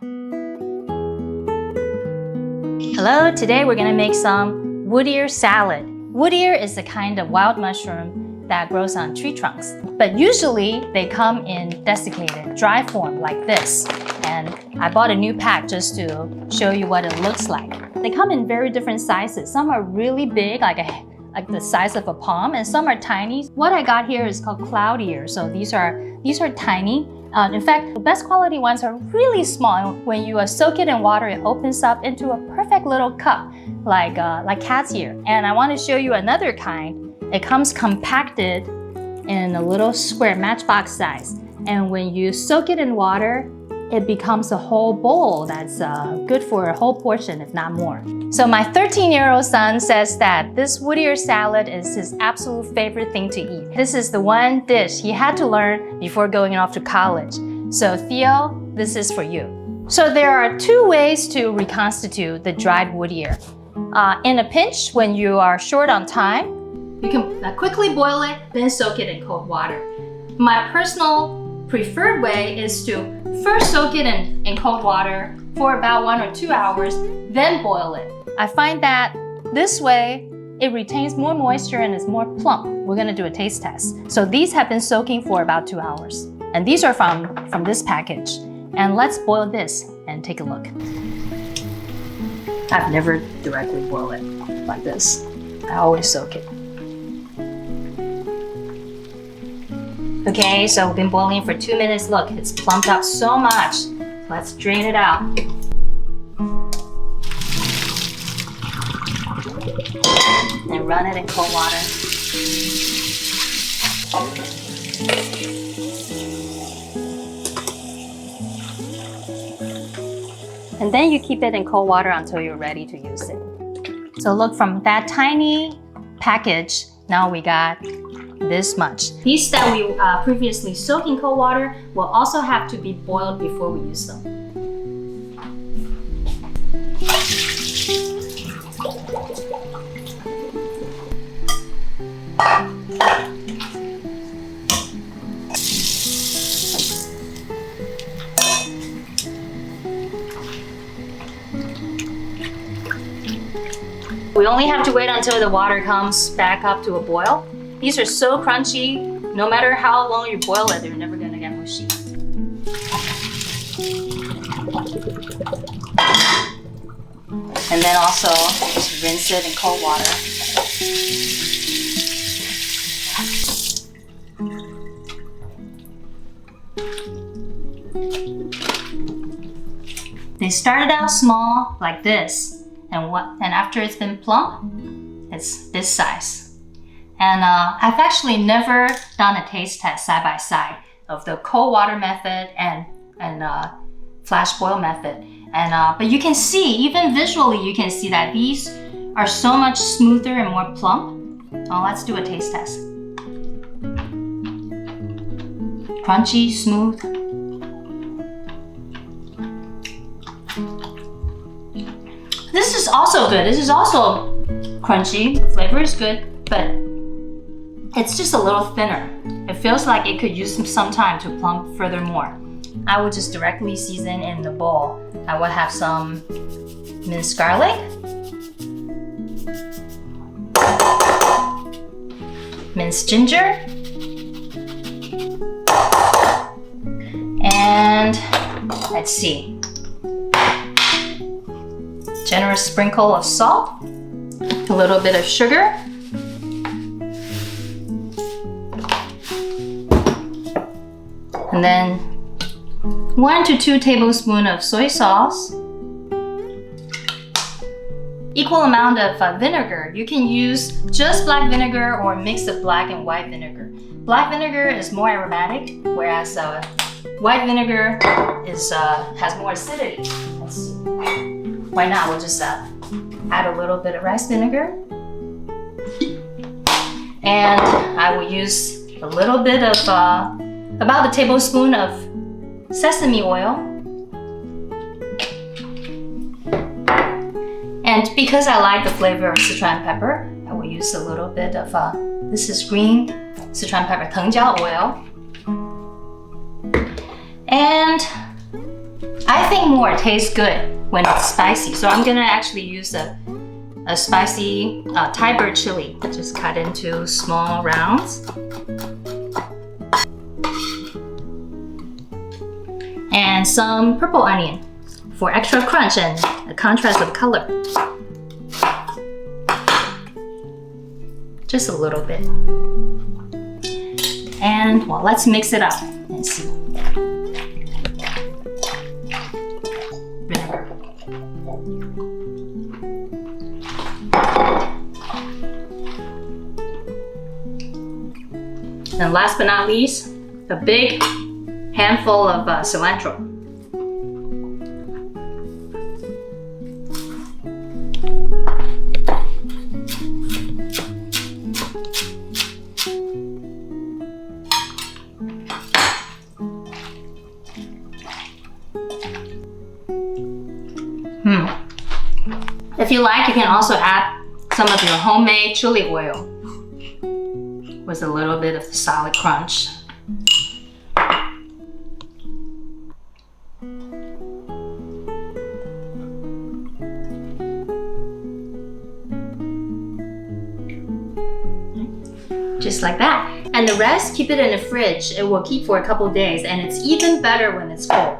Hello, today we're gonna make some wood ear salad. Wood ear is a kind of wild mushroom that grows on tree trunks, but usually they come in desiccated, dry form like this. And I bought a new pack just to show you what it looks like. They come in very different sizes. Some are really big, like the size of a palm, and some are tiny. What I got here is called cloud ear, so these are tiny. In fact, the best quality ones are really small. When you soak it in water, it opens up into a perfect little cup, like cat's ear. And I want to show you another kind. It comes compacted in a little square matchbox size. And when you soak it in water, it becomes a whole bowl that's good for a whole portion, if not more. So my 13-year-old son says that this wood ear salad is his absolute favorite thing to eat. This is the one dish he had to learn before going off to college. So Theo, this is for you. So there are two ways to reconstitute the dried wood ear. In a pinch, when you are short on time, you can quickly boil it, then soak it in cold water. My personal preferred way is to first soak it in cold water for about 1 or 2 hours, then boil it. I find that this way, it retains more moisture and is more plump. We're gonna do a taste test. So these have been soaking for about 2 hours. And these are from this package. And let's boil this and take a look. I've never directly boiled it like this. I always soak it. Okay, so we've been boiling for 2 minutes. Look, it's plumped up so much. Let's drain it out. And run it in cold water. And then you keep it in cold water until you're ready to use it. So look, from that tiny package, now we got this much. These that we previously soaked in cold water will also have to be boiled before we use them. We only have to wait until the water comes back up to a boil. These are so crunchy, no matter how long you boil it, they're never gonna get mushy. And then also, just rinse it in cold water. They started out small, like this, and after it's been plump, it's this size. And I've actually never done a taste test side by side of the cold water method and flash boil method. But you can see, even visually, you can see that these are so much smoother and more plump. Let's do a taste test. Crunchy, smooth. This is also good. This is also crunchy. The flavor is good, but it's just a little thinner. It feels like it could use some time to plump furthermore. I would just directly season in the bowl. I would have some minced garlic, minced ginger, and let's see, generous sprinkle of salt, a little bit of sugar, and then 1 to 2 tablespoons of soy sauce, equal amount of vinegar. You can use just black vinegar or a mix of black and white vinegar. Black vinegar is more aromatic, whereas white vinegar has more acidity. Let's see. Why not? We'll just add a little bit of rice vinegar. And I will use a little bit of, about a tablespoon of sesame oil. And because I like the flavor of Sichuan pepper, I will use a little bit of, this is green Sichuan pepper, 藤椒 oil. And I think more tastes good when it's spicy. So I'm gonna actually use a spicy Thai bird chili. Just cut into small rounds. And some purple onion for extra crunch and a contrast of color. Just a little bit. And well, let's mix it up and see. Vinegar. And last but not least, a big handful of cilantro. If you like, you can also add some of your homemade chili oil with a little bit of the solid crunch. Just like that. And the rest, keep it in the fridge. It will keep for a couple days, and it's even better when it's cold.